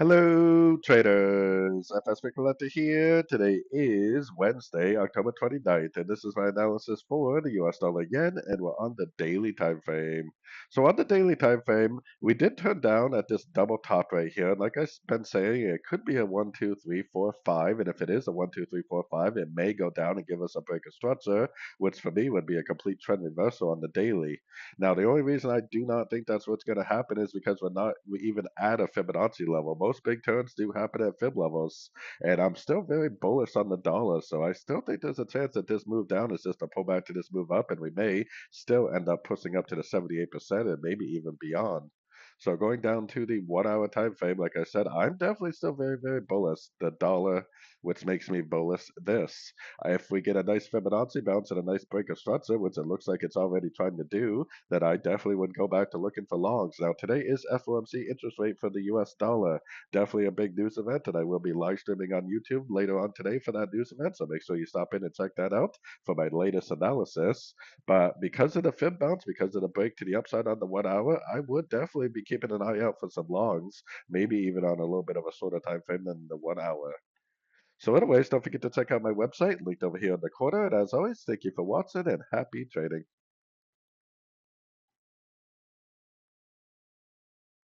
Hello, traders. FX Pip Collector here. Today is Wednesday, October 29th, and this is my analysis for the US dollar yen, and we're on the daily time frame. So on the daily time frame, we did turn down at this double top right here. And like I've been saying, it could be a 1, 2, 3, 4, 5, and if it is a 1, 2, 3, 4, 5, it may go down and give us a break of structure, which for me would be a complete trend reversal on the daily. Now, the only reason I do not think that's what's going to happen is because we even at a Fibonacci level. Most big turns do happen at Fib levels, and I'm still very bullish on the dollar. So I still think there's a chance that this move down is just a pullback to this move up, and we may still end up pushing up to the 78% and maybe even beyond. So going down to the 1 hour time frame, like I said, I'm definitely still very, very bullish. The dollar, which makes me bullish this. If we get a nice Fibonacci bounce and a nice break of structure, which it looks like it's already trying to do, then I definitely would go back to looking for longs. Now, today is FOMC interest rate for the US dollar. Definitely a big news event, and I will be live streaming on YouTube later on today for that news event. So make sure you stop in and check that out for my latest analysis. But because of the Fib bounce, because of the break to the upside on the 1 hour, I would definitely be keeping an eye out for some longs, maybe even on a little bit of a shorter time frame than the 1 hour. So anyways, don't forget to check out my website linked over here in the corner. And as always, thank you for watching and happy trading.